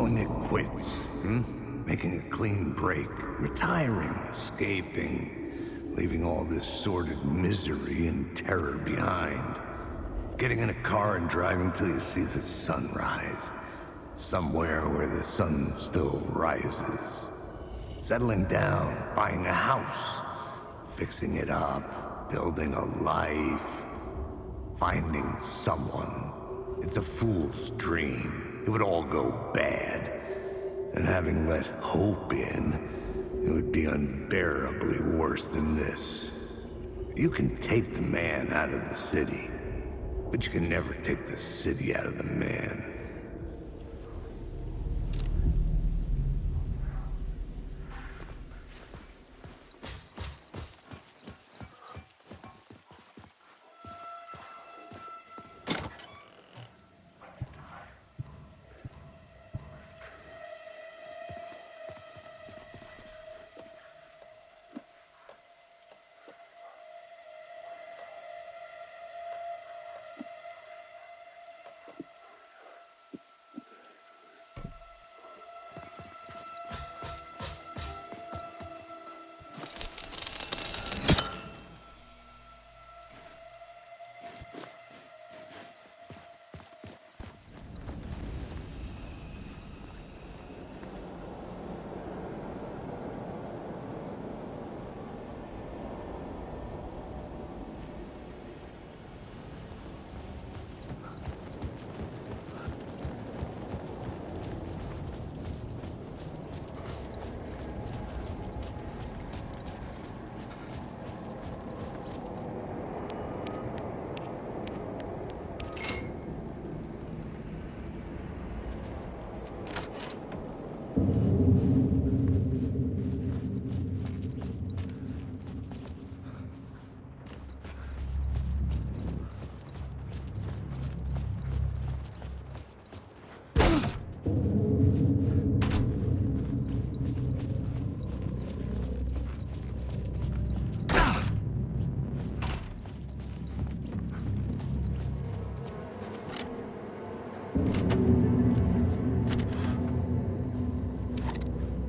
calling it quits, making a clean break, retiring, escaping, leaving all this sordid misery and terror behind. Getting in a car and driving till you see the sun rise. Somewhere where the sun still rises. Settling down, buying a house, fixing it up, building a life, finding someone. It's a fool's dream. It would all go bad. And having let hope in, it would be unbearably worse than this. You can take the man out of the city, but you can never take the city out of the man.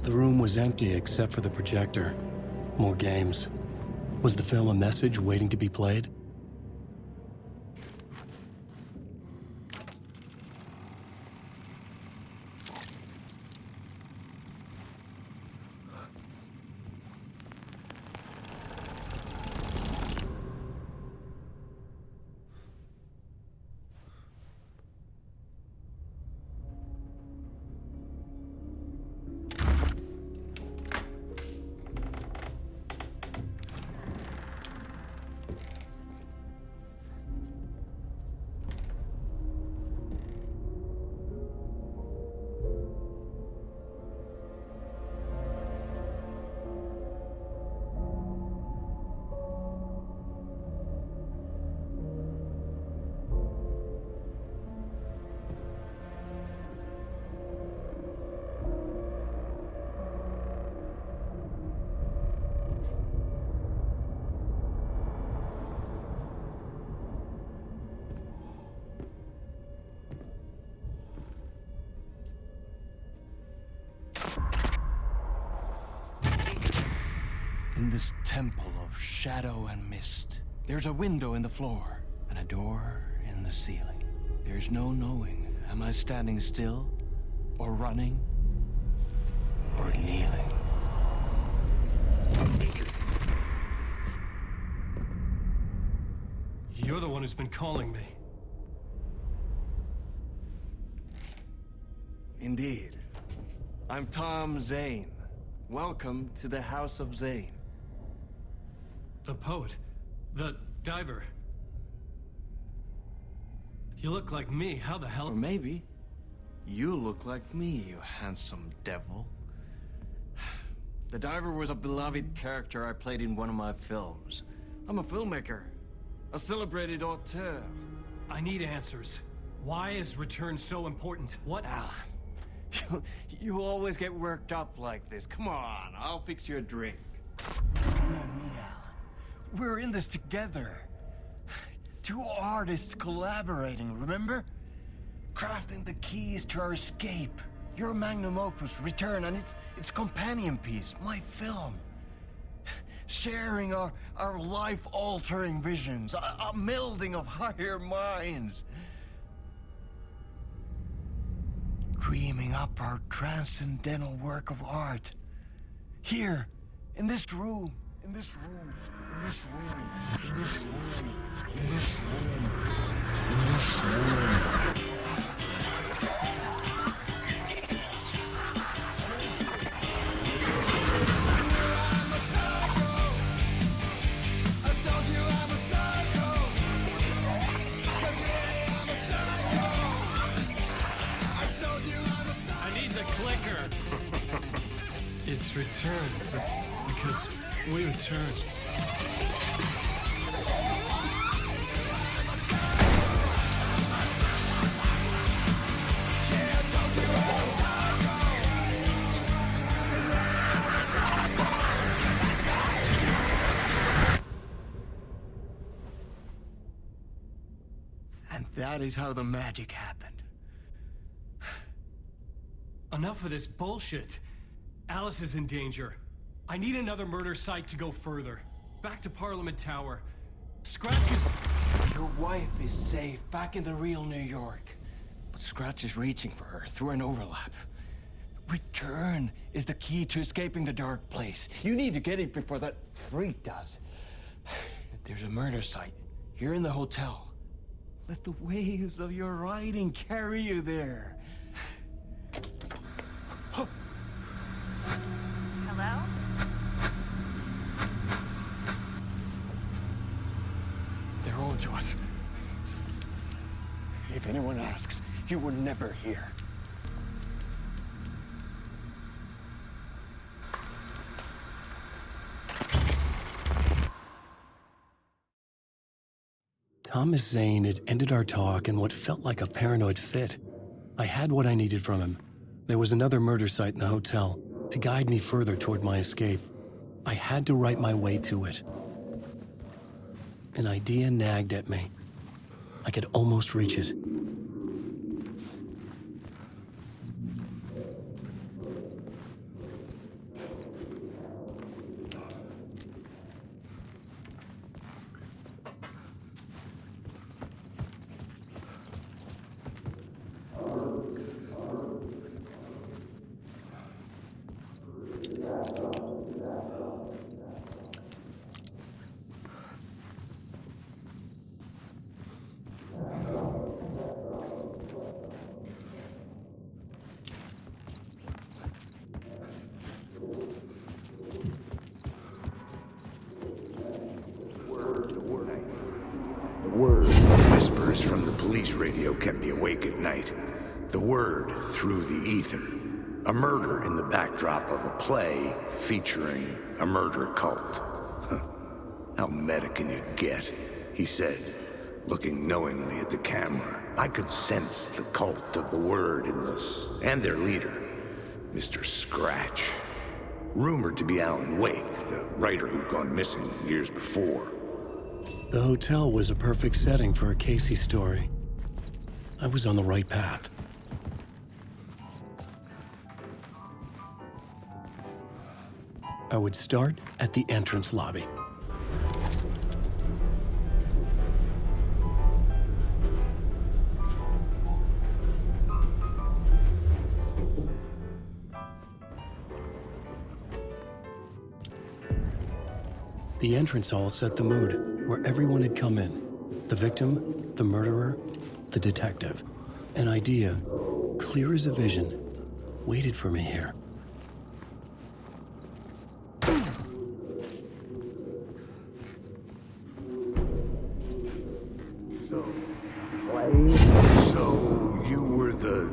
The room was empty except for the projector. More games. Was the film a message waiting to be played? In this temple of shadow and mist, there's a window in the floor and a door in the ceiling. There's no knowing, am I standing still, or running, or kneeling? You're the one who's been calling me. Indeed. I'm Tom Zane. Welcome to the House of Zane. The poet. The diver. You look like me. How the hell? Or maybe you look like me, you handsome devil. The diver was a beloved character I played in one of my films. I'm a filmmaker, a celebrated auteur. I need answers. Why is Return so important? What? Alan, you always get worked up like this. Come on, I'll fix you a drink. You and me, Alan. We're in this together. Two artists collaborating, remember? Crafting the keys to our escape. Your magnum opus, Return, and its companion piece, my film. Sharing our life-altering visions, a melding of higher minds. Dreaming up our transcendental work of art. Here, in this room, in this room, in this room, in this room, in this room, in this room. It's returned, because we return. And that is how the magic happened. Enough of this bullshit. Alice is in danger. I need another murder site to go further. Back to Parliament Tower. Scratch is... Your wife is safe, back in the real New York. But Scratch is reaching for her through an overlap. Return is the key to escaping the dark place. You need to get it before that freak does. There's a murder site here in the hotel. Let the waves of your writing carry you there. Hello? They're all yours. If anyone asks, you were never here. Thomas Zane had ended our talk in what felt like a paranoid fit. I had what I needed from him. There was another murder site in the hotel to guide me further toward my escape. I had to write my way to it. An idea nagged at me. I could almost reach it. Whispers from the police radio kept me awake at night. The word through the ether. A murder in the backdrop of a play featuring a murder cult. Huh. How meta can you get? He said, looking knowingly at the camera. I could sense the cult of the word in this, and their leader, Mr. Scratch. Rumored to be Alan Wake, the writer who'd gone missing years before. The hotel was a perfect setting for a Casey story. I was on the right path. I would start at the entrance lobby. The entrance hall set the mood, where everyone had come in. The victim, the murderer, the detective. An idea, clear as a vision, waited for me here. So, you were the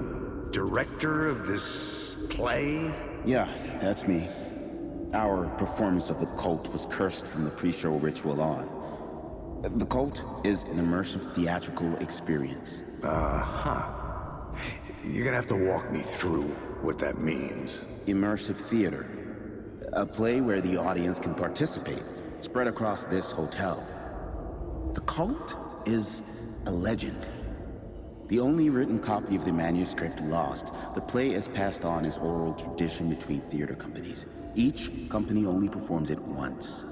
director of this play? Yeah, that's me. Our performance of the cult was cursed from the pre-show ritual on. The cult is an immersive theatrical experience. Uh-huh. You're gonna have to walk me through what that means. Immersive theater. A play where the audience can participate, spread across this hotel. The cult is a legend. The only written copy of the manuscript lost, the play is passed on as oral tradition between theater companies. Each company only performs it once.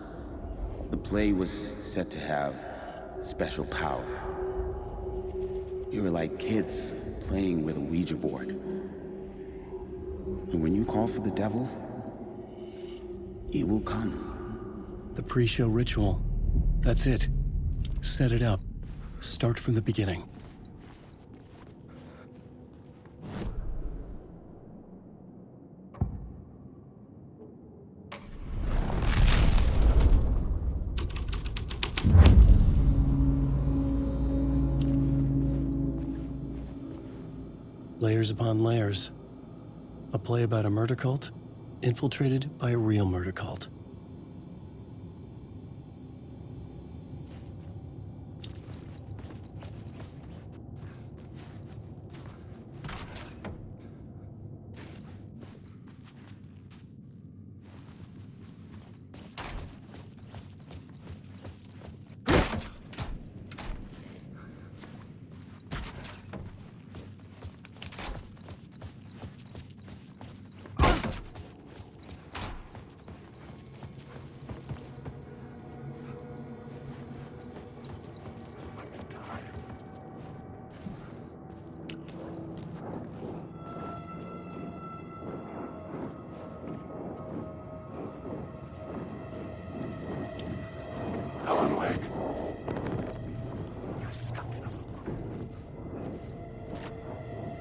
The play was said to have special power. You were like kids playing with a Ouija board. And when you call for the devil, he will come. The pre-show ritual. That's it. Set it up. Start from the beginning. Layers upon layers. A play about a murder cult, infiltrated by a real murder cult.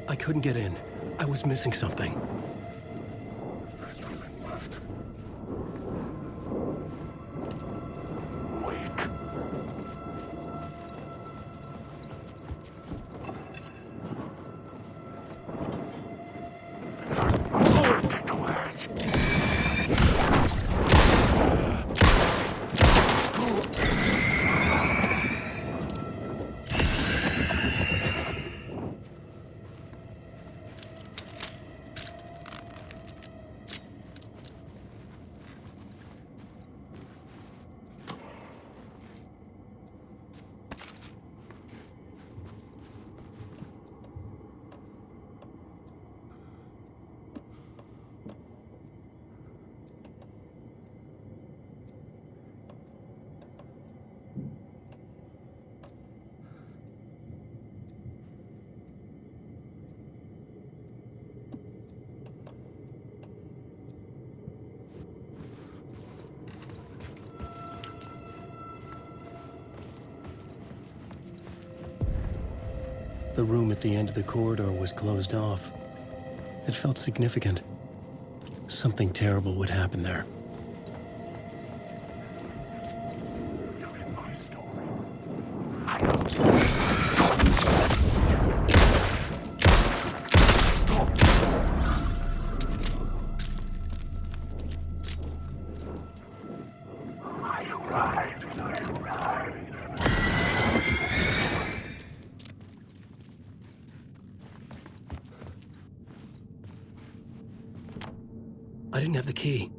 I couldn't get in. I was missing something. There's nothing left. Wake. Take the ledge. The room at the end of the corridor was closed off. It felt significant. Something terrible would happen there. You're in my story. I arrived. I didn't have the key.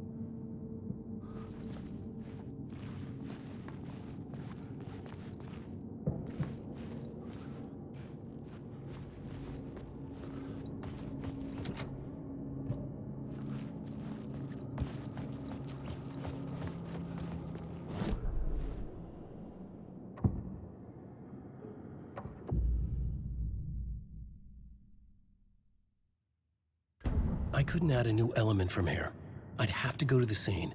I couldn't add a new element from here. I'd have to go to the scene.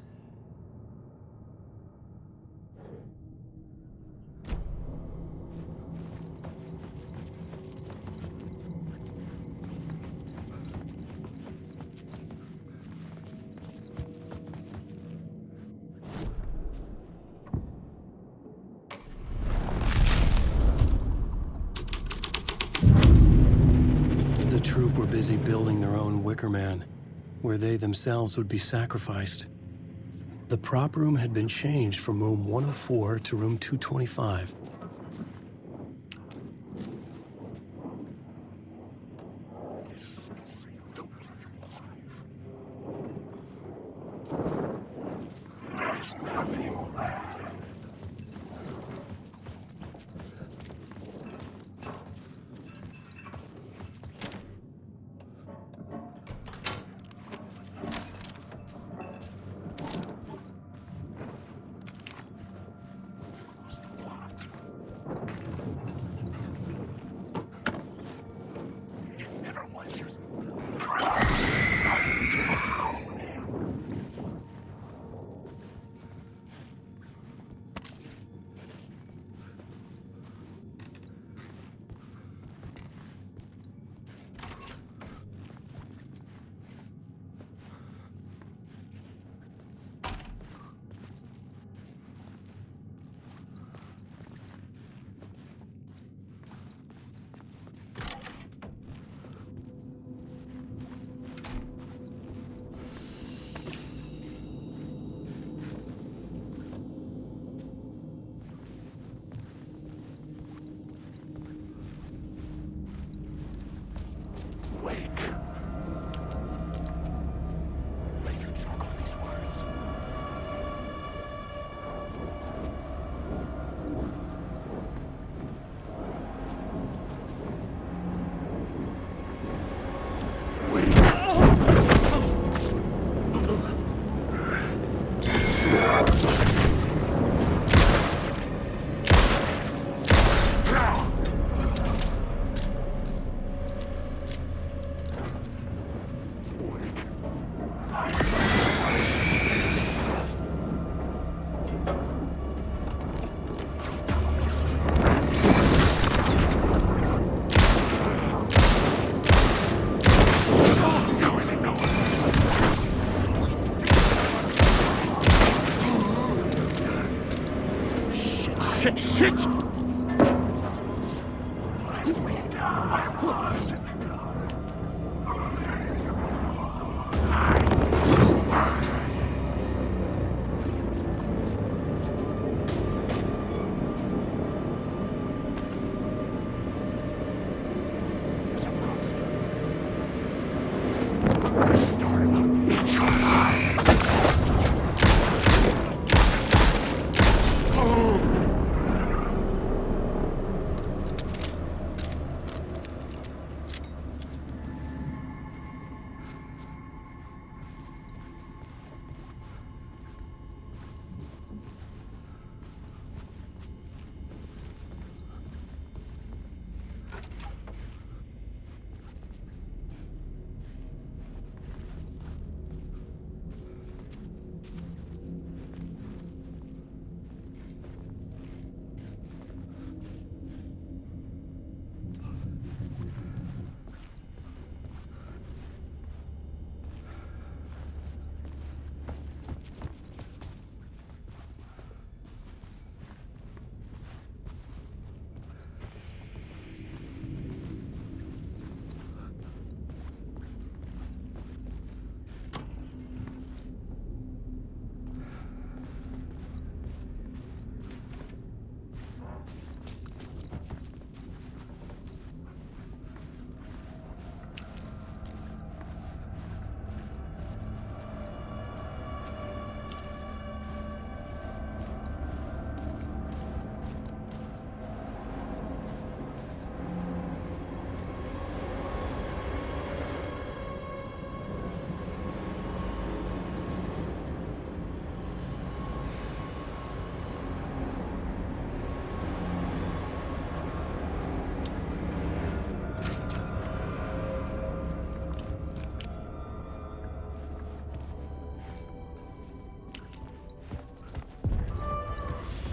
The troupe were busy building their own Wicker Man, where they themselves would be sacrificed. The prop room had been changed from room 104 to room 225. There's nothing left. Shit!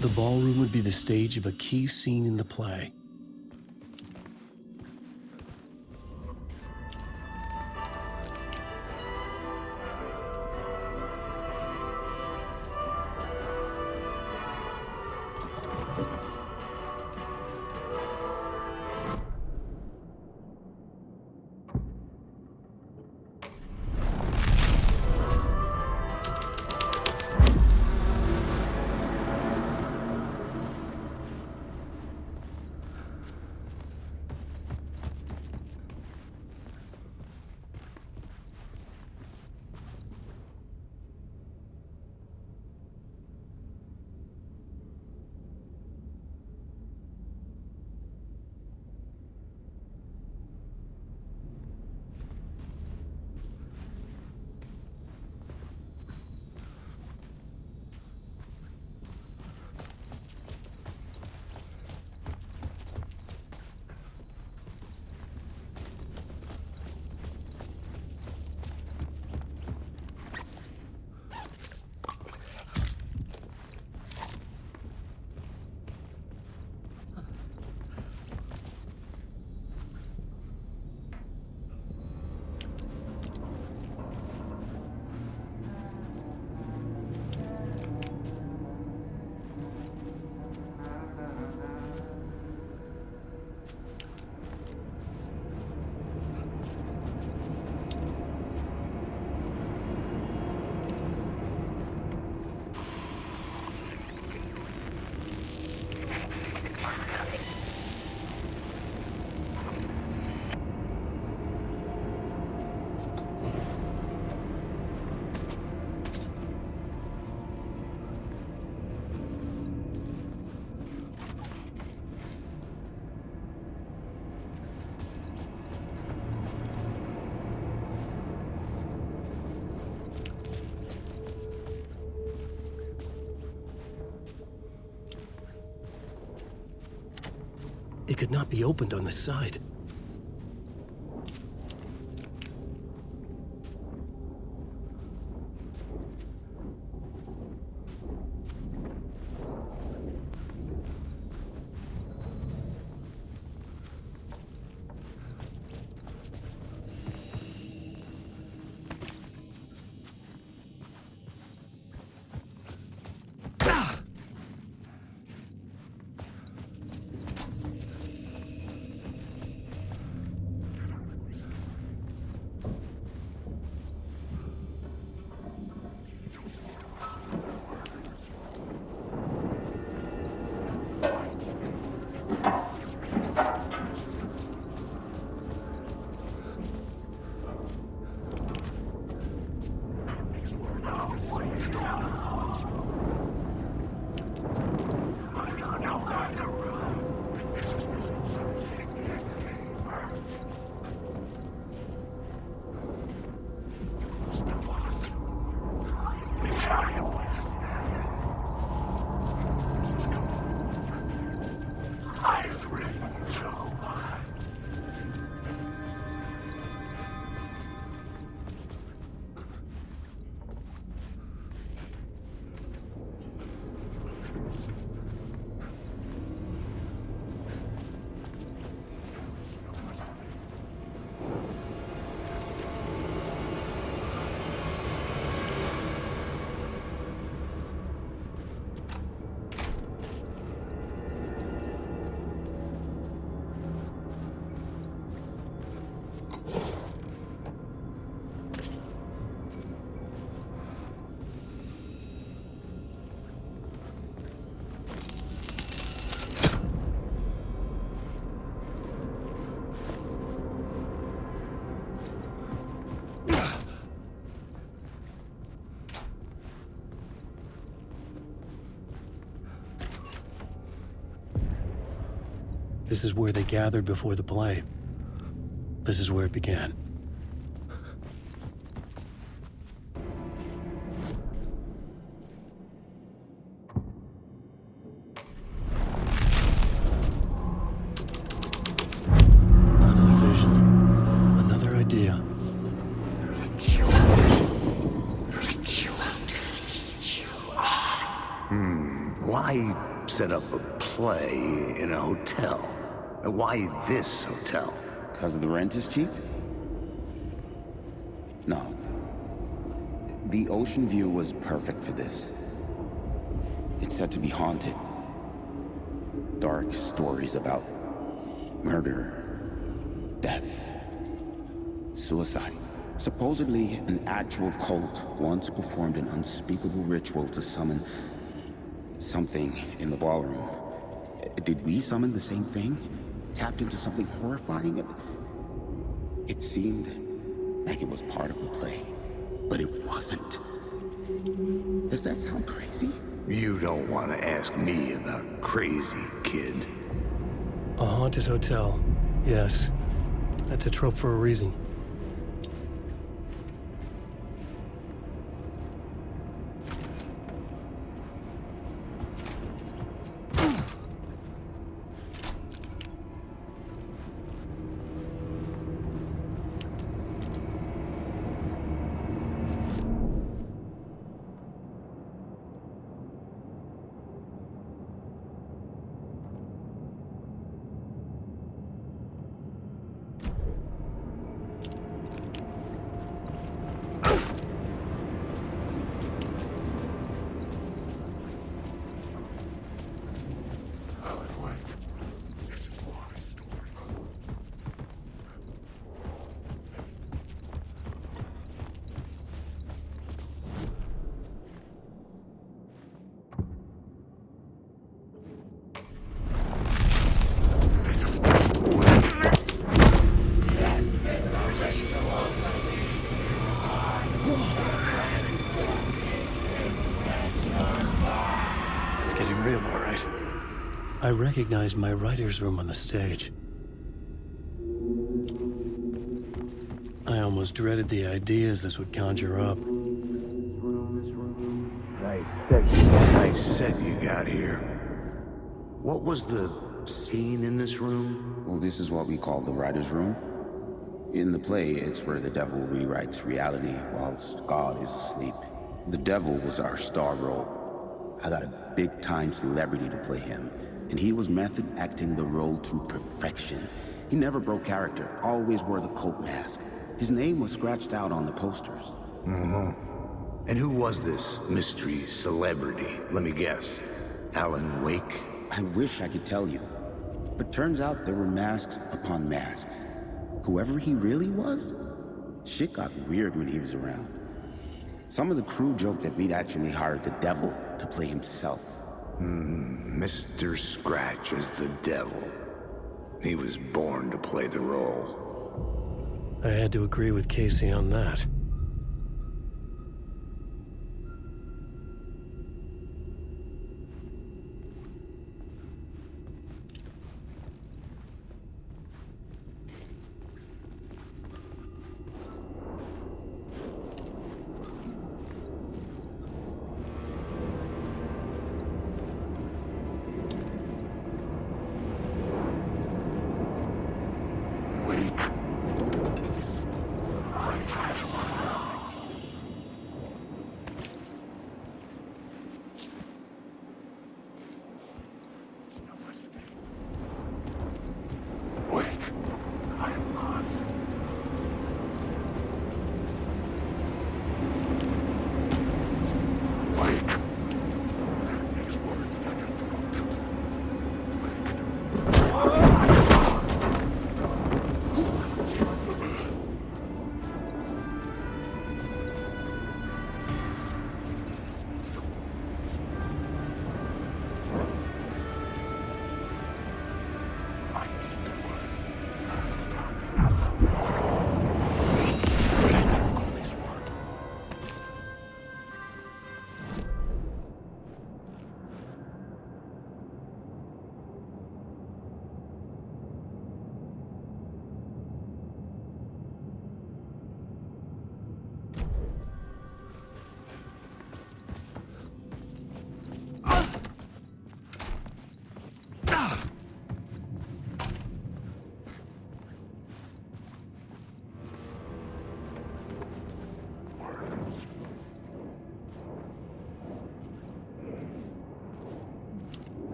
The ballroom would be the stage of a key scene in the play. It could not be opened on the side. This is where they gathered before the play. This is where it began. Another vision. Another idea. Why set up a play in a hotel? Why this hotel? Because the rent is cheap? No. The ocean view was perfect for this. It's said to be haunted. Dark stories about murder, death, suicide. Supposedly, an actual cult once performed an unspeakable ritual to summon something in the ballroom. Did we summon the same thing? Tapped into something horrifying? It seemed like it was part of the play, but it wasn't. Does that sound crazy? You don't want to ask me about crazy, kid. A haunted hotel. Yes. That's a trope for a reason. It's getting real, all right. I recognized my writer's room on the stage. I almost dreaded the ideas this would conjure up. Nice set you got here. What was the scene in this room? Well, this is what we call the writer's room. In the play, it's where the devil rewrites reality whilst God is asleep. The devil was our star role. I got a big-time celebrity to play him, and he was method acting the role to perfection. He never broke character, always wore the cult mask. His name was scratched out on the posters. And who was this mystery celebrity? Let me guess. Alan Wake? I wish I could tell you, but turns out there were masks upon masks. Whoever he really was, shit got weird when he was around. Some of the crew joked that we'd actually hired the devil to play himself. Mr. Scratch as the devil. He was born to play the role. I had to agree with Casey on that.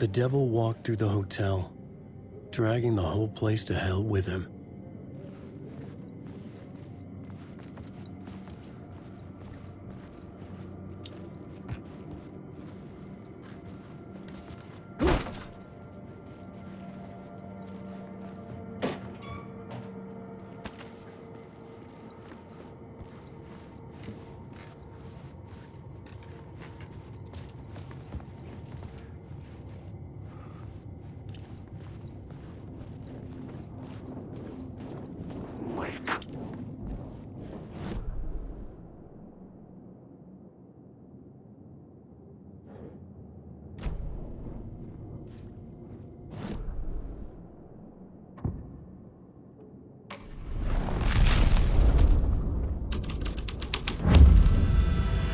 The devil walked through the hotel, dragging the whole place to hell with him.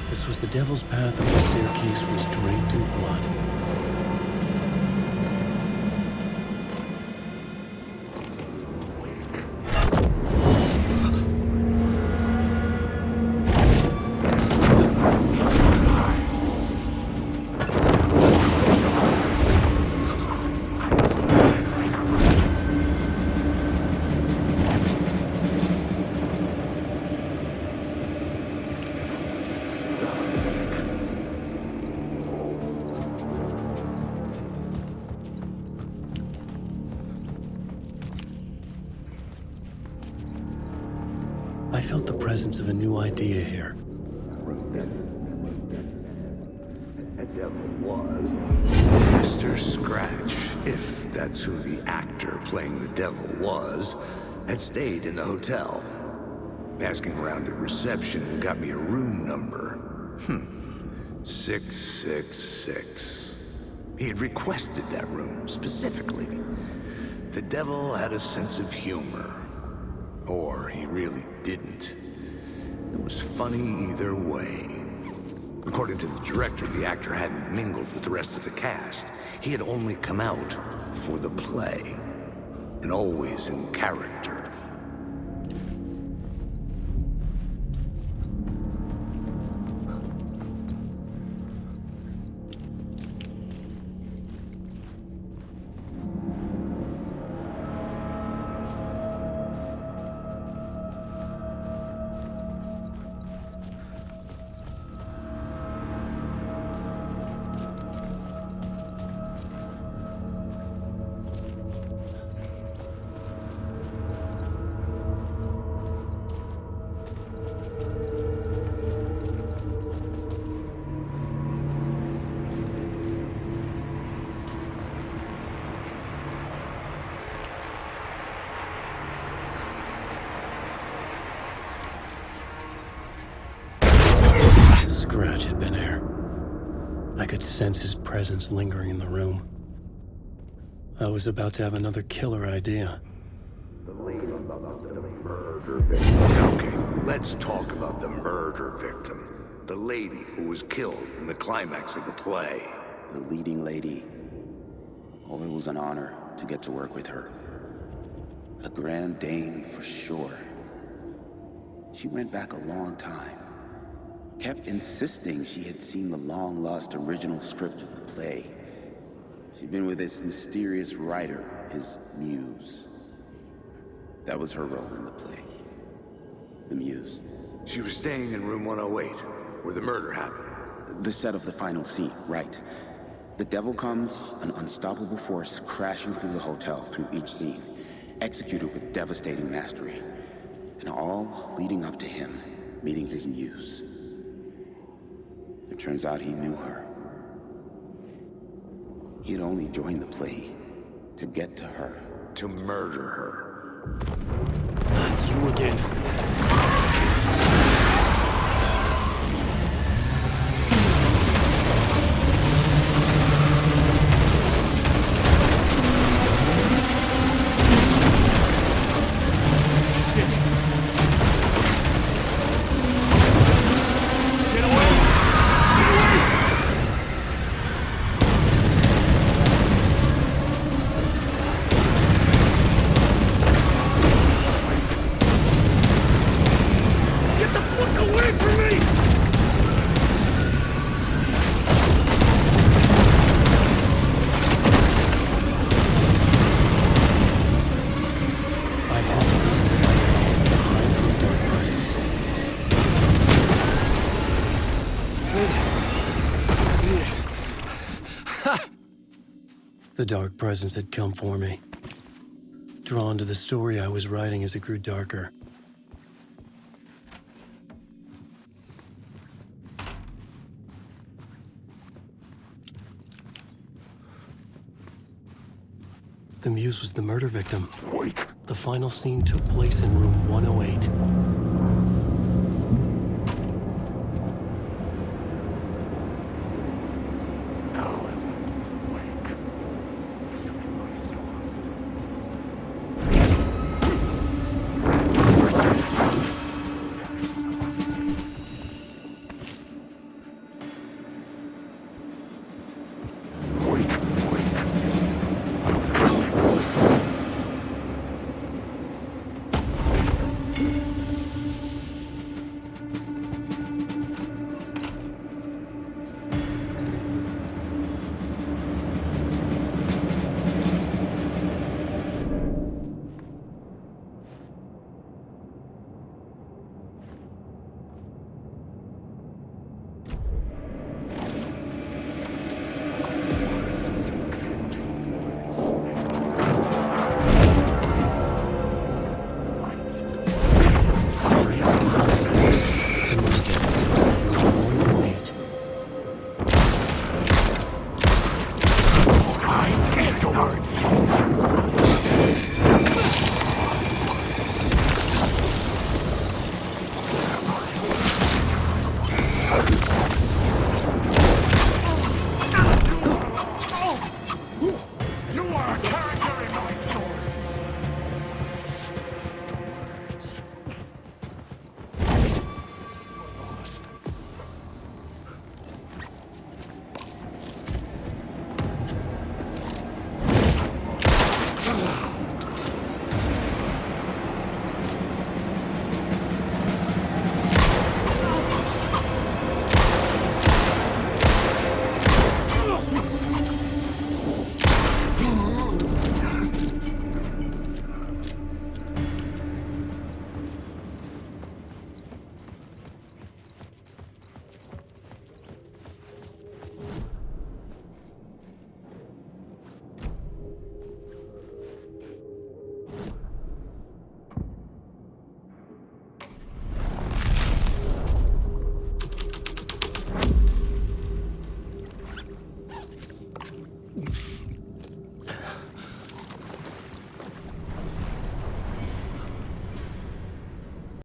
This was the devil's path, and the staircase was draped in blood. I felt the presence of a new idea here. That devil was Mr. Scratch, if that's who the actor playing the devil was, had stayed in the hotel. Asking around at reception got me a room number. 666. He had requested that room, specifically. The devil had a sense of humor. Or he really didn't. It was funny either way. According to the director, the actor hadn't mingled with the rest of the cast. He had only come out for the play, and always in character. Scratch had been here. I could sense his presence lingering in the room. I was about to have another killer idea. Okay, let's talk about the murder victim. The lady who was killed in the climax of the play. The leading lady. Oh, it was an honor to get to work with her. A grand dame for sure. She went back a long time. Kept insisting she had seen the long-lost original script of the play. She'd been with this mysterious writer, his muse. That was her role in the play. The muse. She was staying in room 108, where the murder happened. The set of the final scene, right. The devil comes, an unstoppable force crashing through the hotel through each scene, executed with devastating mastery. And all leading up to him meeting his muse. It turns out he knew her. He'd only joined the play to get to her. To murder her. You again. dark presence had come for me. Drawn to the story I was writing as it grew darker. The Muse was the murder victim. Wait. The final scene took place in room 108.